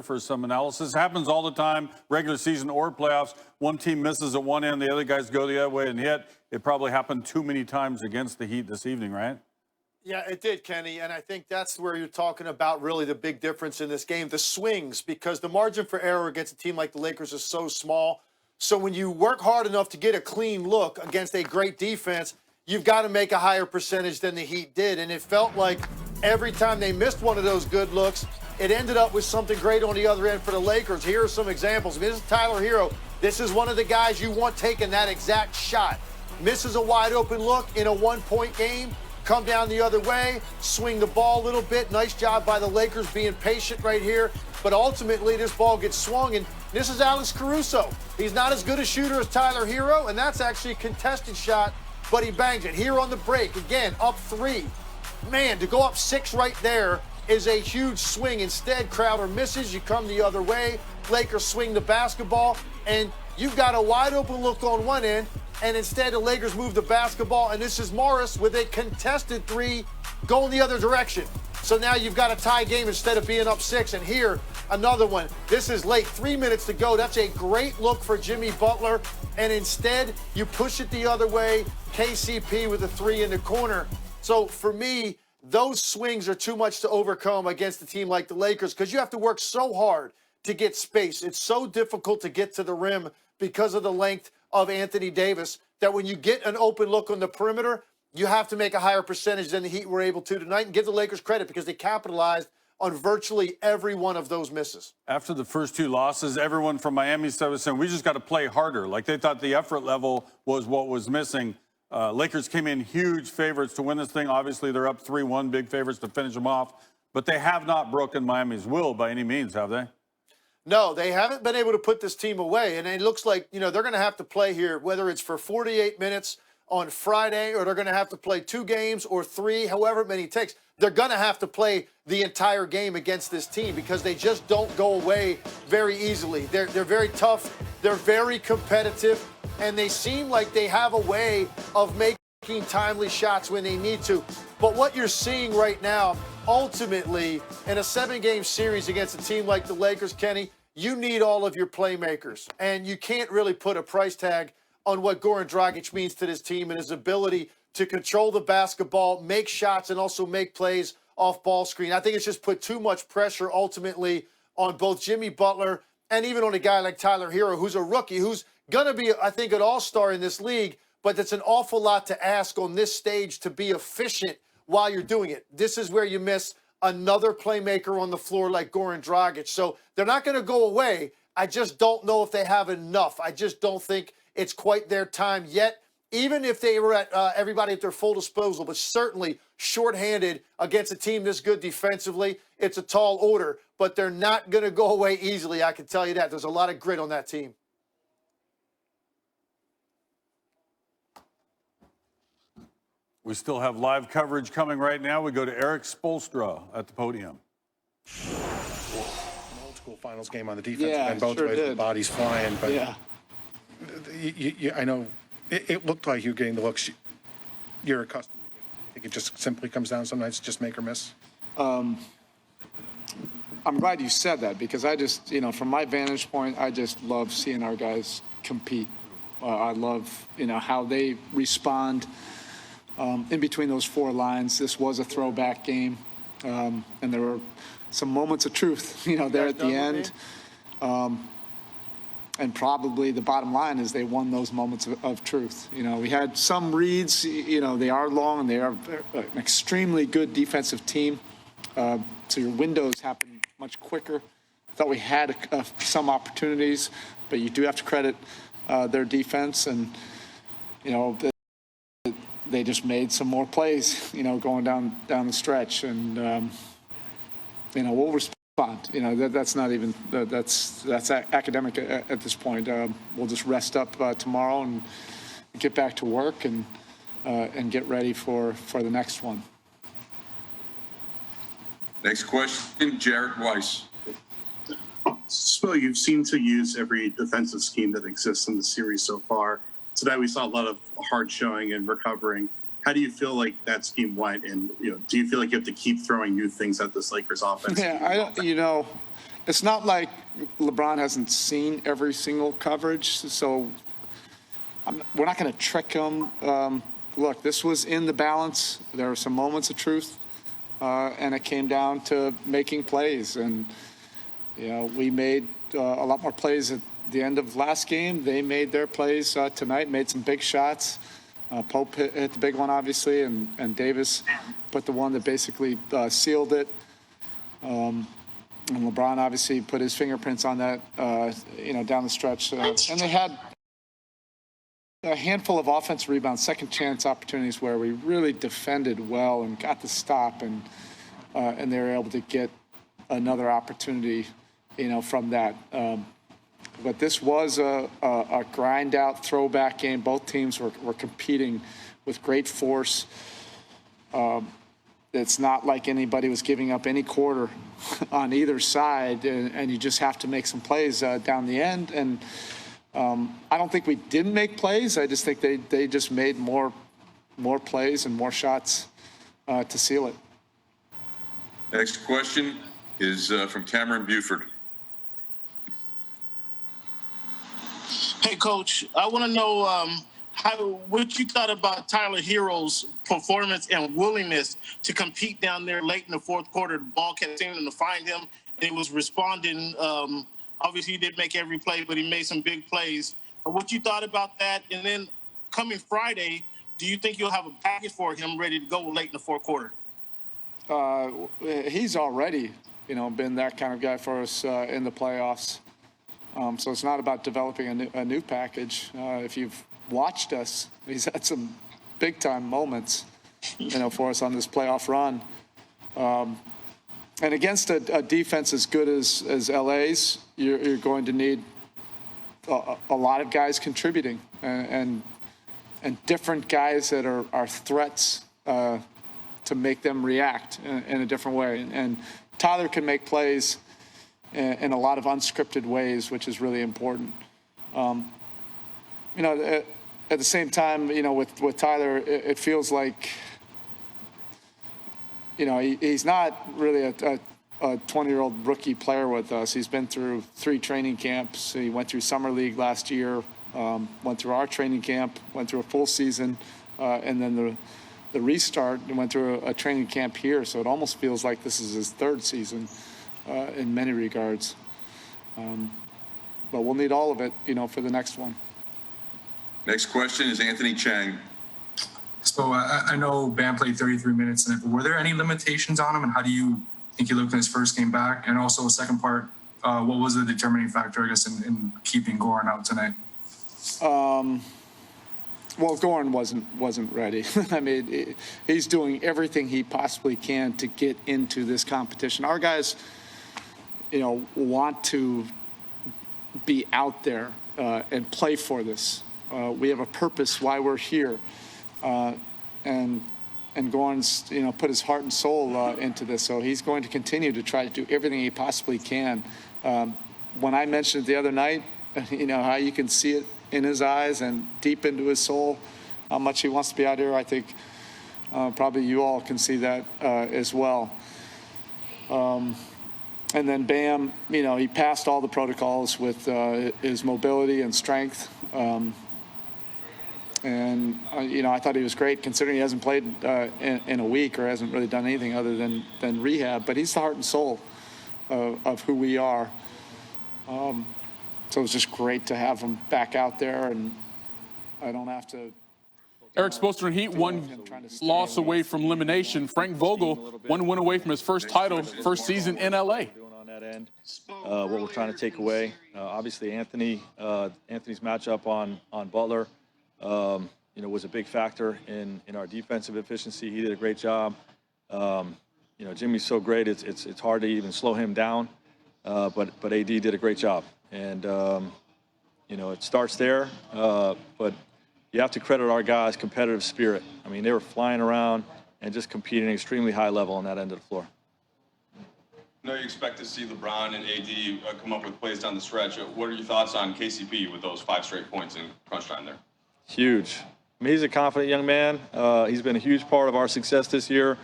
for some analysis. Happens all the time, regular season or playoffs. One team misses at one end, the other guys go the other way, and yet it probably happened too many times against the Heat this evening, right? Yeah, it did, Kenny, and I think that's where you're talking about really the big difference in this game, the swings, because the margin for error against a team like the Lakers is so small. So when you work hard enough to get a clean look against a great defense, you've got to make a higher percentage than the Heat did, and it felt like every time they missed one of those good looks, it ended up with something great on the other end for the Lakers. Here are some examples. This is Tyler Hero. This is one of the guys you want taking that exact shot. Misses a wide open look in a one-point game. Come down the other way, swing the ball a little bit. Nice job by the Lakers being patient right here. But ultimately, this ball gets swung, and this is Alex Caruso. He's not as good a shooter as Tyler Hero, and that's actually a contested shot, but he bangs it. Here on the break, again, up 3. Man, to go up 6 right there is a huge swing. Instead, Crowder misses. You come the other way. Lakers swing the basketball, and you've got a wide open look on one end, and instead the Lakers move the basketball, and this is Morris with a contested 3 going the other direction. So now you've got a tie game instead of being up 6. And here, another one. This is late, 3 minutes to go. That's a great look for Jimmy Butler, and instead you push it the other way. KCP with a 3 in the corner. So for me, those swings are too much to overcome against a team like the Lakers because you have to work so hard to get space. It's so difficult to get to the rim because of the length of Anthony Davis that when you get an open look on the perimeter, you have to make a higher percentage than the Heat were able to tonight, and give the Lakers credit because they capitalized on virtually every one of those misses. After the first 2 losses, everyone from Miami was saying, we just got to play harder. Like they thought the effort level was what was missing. Lakers came in huge favorites to win this thing. Obviously, they're up 3-1, big favorites to finish them off. But they have not broken Miami's will by any means, have they? No, they haven't been able to put this team away. And it looks like, they're going to have to play here, whether it's for 48 minutes on Friday or they're going to have to play 2 games or 3, however many it takes. They're going to have to play the entire game against this team because they just don't go away very easily. They're very tough. They're very competitive. And they seem like they have a way of making timely shots when they need to. But what you're seeing right now, ultimately, in a 7-game series against a team like the Lakers, Kenny, you need all of your playmakers. And you can't really put a price tag on what Goran Dragic means to this team and his ability to control the basketball, make shots, and also make plays off ball screen. I think it's just put too much pressure ultimately on both Jimmy Butler and even on a guy like Tyler Hero, who's a rookie, who's going to be, I think, an all-star in this league, but it's an awful lot to ask on this stage to be efficient while you're doing it. This is where you miss another playmaker on the floor like Goran Dragic. So they're not going to go away. I just don't know if they have enough. I just don't think it's quite their time yet, even if they were at everybody at their full disposal, but certainly shorthanded against a team this good defensively. It's a tall order, but they're not going to go away easily, I can tell you that. There's a lot of grit on that team. We still have live coverage coming right now. We go to Eric Spoelstra at the podium. Old school finals game on the defense, and both sure ways did. the body's flying. But Yeah. I know it looked like you were getting the looks you're accustomed to. I think it just simply comes down some nights just make or miss. I'm glad you said that because I just, from my vantage point, I just love seeing our guys compete. I love, how they respond in between those 4 lines. This was a throwback game, and there were some moments of truth, there at the end. And probably the bottom line is they won those moments of truth. We had some reads, they are long and they are an extremely good defensive team. So your windows happen much quicker. Thought we had some opportunities, but you do have to credit their defense. And, they just made some more plays, going down the stretch. And, we'll respond. That's not even that's academic at this point. We'll just rest up tomorrow and get back to work and get ready for the next one. Next question, Jared Weiss. Spill, you've seemed to use every defensive scheme that exists in the series so far. Today we saw a lot of hard showing and recovering. How do you feel like that scheme went? And do you feel like you have to keep throwing new things at this Lakers offense? Yeah, it's not like LeBron hasn't seen every single coverage, so we're not going to trick him. Look, this was in the balance. There were some moments of truth, and it came down to making plays. And, you know, we made a lot more plays at the end of last game. They made their plays tonight, made some big shots. Pope hit the big one, obviously, and Davis put the one that basically sealed it. And LeBron obviously put his fingerprints on that, down the stretch. And they had a handful of offensive rebounds, second chance opportunities where we really defended well and got the stop, and they were able to get another opportunity, from that. But this was a grind-out throwback game. Both teams were competing with great force. It's not like anybody was giving up any quarter on either side, and you just have to make some plays down the end. And I don't think we didn't make plays. I just think they just made more plays and more shots to seal it. Next question is from Cameron Buford. Hey, Coach, I want to know what you thought about Tyler Hero's performance and willingness to compete down there late in the fourth quarter. The ball kept seeming to find him, and he was responding. Obviously, he didn't make every play, but he made some big plays. What you thought about that? And then coming Friday, do you think you'll have a package for him ready to go late in the fourth quarter? He's already, been that kind of guy for us in the playoffs. So it's not about developing a new package. If you've watched us, he's had some big-time moments, for us on this playoff run. And against a defense as good as LA's, you're going to need a lot of guys contributing and different guys that are threats to make them react in a different way. And Tyler can make plays in a lot of unscripted ways, which is really important. At the same time, with Tyler, it feels like, he's not really a 20-year-old rookie player with us. He's been through 3 training camps. He went through Summer League last year, went through our training camp, went through a full season, and then the restart, and went through a training camp here. So it almost feels like this is his 3rd season in many regards. But we'll need all of it, for the next one. Next question is Anthony Chang. So I know Bam played 33 minutes in it, but were there any limitations on him, and how do you think he looked in his first game back? And also, second part, what was the determining factor, I guess, in keeping Goran out tonight? Well, Goran wasn't ready. I mean, he's doing everything he possibly can to get into this competition. Our guys, want to be out there and play for this. We have a purpose why we're here, and Goran's put his heart and soul into this. So he's going to continue to try to do everything he possibly can. When I mentioned it the other night, how you can see it in his eyes and deep into his soul, how much he wants to be out here. I think probably you all can see that as well. And then Bam, he passed all the protocols with his mobility and strength. And I thought he was great considering he hasn't played in a week or hasn't really done anything other than rehab. But he's the heart and soul of who we are. So it was just great to have him back out there, and I don't have to. Eric Spoelstra and Heat, one loss away from elimination. Frank Vogel, one win away from his first title, first season in LA. On that end, what we're trying to take away, obviously Anthony's matchup on Butler, was a big factor in our defensive efficiency. He did a great job. Jimmy's so great, it's hard to even slow him down. But AD did a great job, and it starts there. But you have to credit our guys' competitive spirit. I mean, they were flying around and just competing at an extremely high level on that end of the floor. I know you expect to see LeBron and AD come up with plays down the stretch. What are your thoughts on KCP with those 5 straight points in crunch time there? Huge. I mean, he's a confident young man. He's been a huge part of our success this year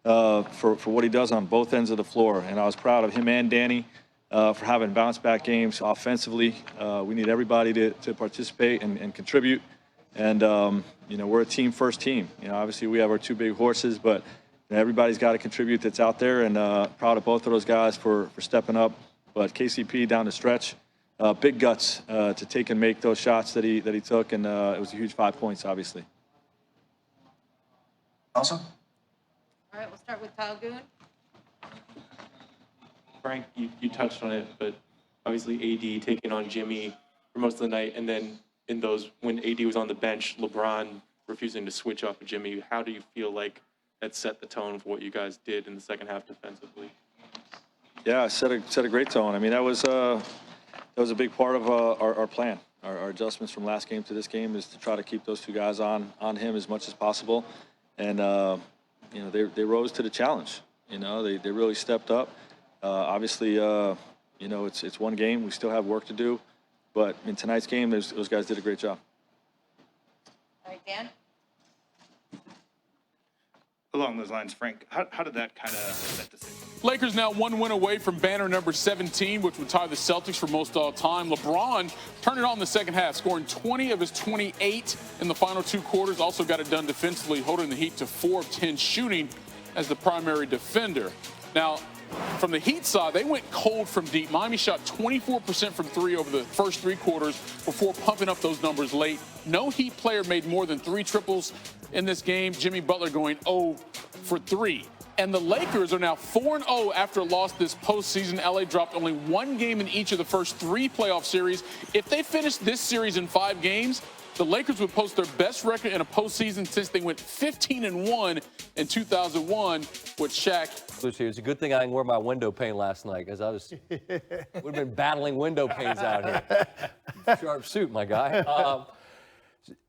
for what he does on both ends of the floor. And I was proud of him and Danny for having bounce back games offensively. We need everybody to participate and contribute. And, we're a team first team. Obviously we have our two big horses, but everybody's got to contribute that's out there, and proud of both of those guys for stepping up. But KCP down the stretch, big guts to take and make those shots that he took, and it was a huge 5 points, obviously. Awesome. All right, we'll start with Kyle Goon. Frank, you touched on it, but obviously AD taking on Jimmy for most of the night, and then in those when AD was on the bench, LeBron refusing to switch off of Jimmy. How do you feel like that set the tone for what you guys did in the second half defensively? Yeah, set a great tone. I mean, that was a big part of our plan. Our adjustments from last game to this game is to try to keep those two guys on him as much as possible, and they rose to the challenge. They really stepped up. Obviously, it's one game. We still have work to do, but in tonight's game, those guys did a great job. All right, Dan. Along those lines, Frank, how did that kind of set the scene? Lakers now one win away from banner number 17, which would tie the Celtics for most all time. LeBron turned it on in the second half, scoring 20 of his 28 in the final two quarters. Also got it done defensively, holding the Heat to 4 of 10 shooting as the primary defender. Now, from the Heat side, they went cold from deep. Miami shot 24% from three over the first three quarters before pumping up those numbers late. No Heat player made more than 3 triples in this game. Jimmy Butler going 0 for 3. And the Lakers are now 4-0 after a loss this postseason. LA dropped only 1 game in each of the first 3 playoff series. If they finish this series in 5 games, the Lakers would post their best record in a postseason since they went 15-1 in 2001 with Shaq. It's a good thing I didn't wear my window pane last night, because would have been battling window panes out here. Sharp suit, my guy.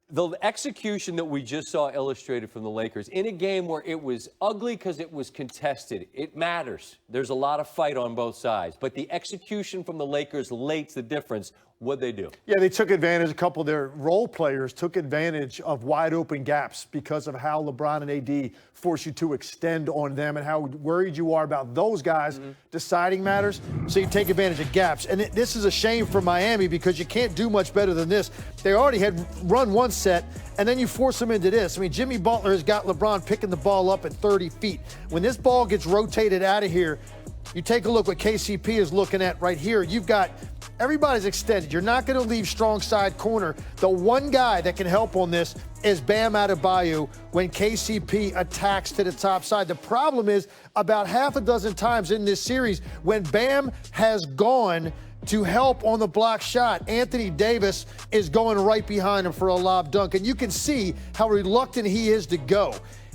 The execution that we just saw illustrated from the Lakers in a game where it was ugly because it was contested. It matters. There's a lot of fight on both sides. But the execution from the Lakers late's the difference. What'd they do? Yeah, they took advantage. A couple of their role players took advantage of wide open gaps because of how LeBron and AD force you to extend on them and how worried you are about those guys deciding matters. So you take advantage of gaps. And this is a shame for Miami because you can't do much better than this. They already had run one set, and then you force them into this. I mean, Jimmy Butler has got LeBron picking the ball up at 30 feet. When this ball gets rotated out of here, you take a look what KCP is looking at right here. You've got everybody's extended. You're not going to leave strong side corner. The one guy that can help on this is Bam Adebayo when KCP attacks to the top side. The problem is about half a dozen times in this series when Bam has gone to help on the block shot, Anthony Davis is going right behind him for a lob dunk. And you can see how reluctant he is to go.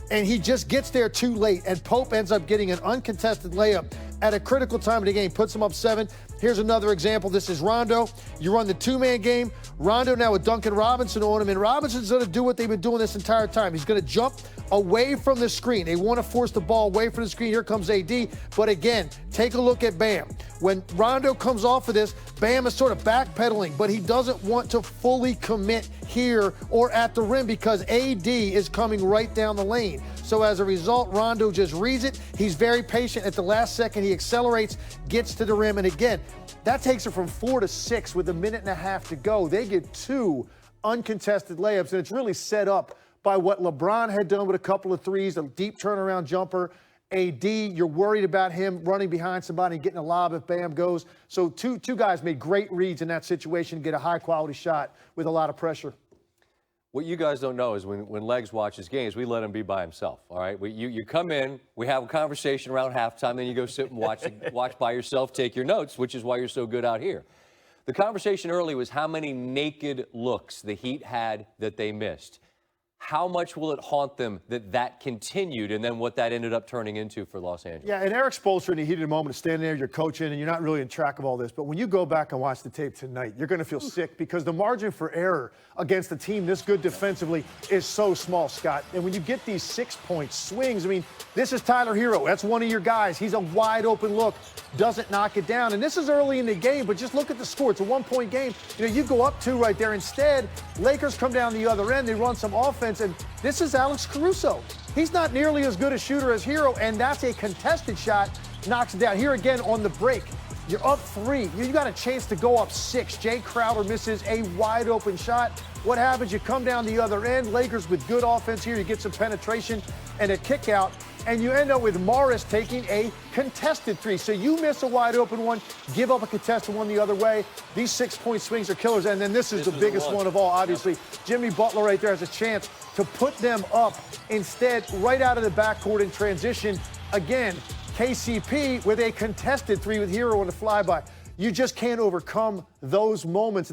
And he just gets there too late, and Pope ends up getting an uncontested layup at a critical time of the game, puts him up 7. Here's another example. This is Rondo. You run the 2-man game. Rondo now with Duncan Robinson on him, and Robinson's going to do what they've been doing this entire time. He's going to jump away from the screen. They want to force the ball away from the screen. Here comes AD. But again, take a look at Bam. When Rondo comes off of this, Bam is sort of backpedaling, but he doesn't want to fully commit here or at the rim because AD is coming right down the lane. So as a result, Rondo just reads it. He's very patient. At the last second, he accelerates, gets to the rim. And again, that takes it from 4 to 6 with a minute and a half to go. They get 2 uncontested layups, and it's really set up by what LeBron had done with a couple of threes, a deep turnaround jumper. AD, you're worried about him running behind somebody and getting a lob if Bam goes. So two guys made great reads in that situation to get a high-quality shot with a lot of pressure. What you guys don't know is when Legs watches games, we let him be by himself, all right? You come in, we have a conversation around halftime, then you go sit and watch by yourself, take your notes, which is why you're so good out here. The conversation early was how many naked looks the Heat had that they missed. How much will it haunt them that continued and then what that ended up turning into for Los Angeles? Yeah, and Eric Spoelstra in the heat of the moment is standing there, you're coaching, and you're not really in track of all this. But when you go back and watch the tape tonight, you're going to feel sick because the margin for error against a team this good defensively is so small, Scott. And when you get these 6-point swings, I mean, this is Tyler Hero. That's one of your guys. He's a wide open look, doesn't knock it down. And this is early in the game, but just look at the score. It's a 1-point game. You know, you go up 2 right there. Instead, Lakers come down the other end. They run some offense. And this is Alex Caruso. He's not nearly as good a shooter as Hero, and that's a contested shot, knocks it down. Here again on the break, You're up 3. You got a chance to go up 6. Jay Crowder misses a wide open shot. What happens? You come down the other end. Lakers with good offense here. You get some penetration and a kick out. And you end up with Morris taking a contested 3. So you miss a wide open one, give up a contested one the other way. These 6-point swings are killers. And then this is the biggest one of all, obviously. Jimmy Butler right there has a chance to put them up. Instead, right out of the backcourt in transition, again, KCP with a contested 3 with Hero and a flyby. You just can't overcome those moments.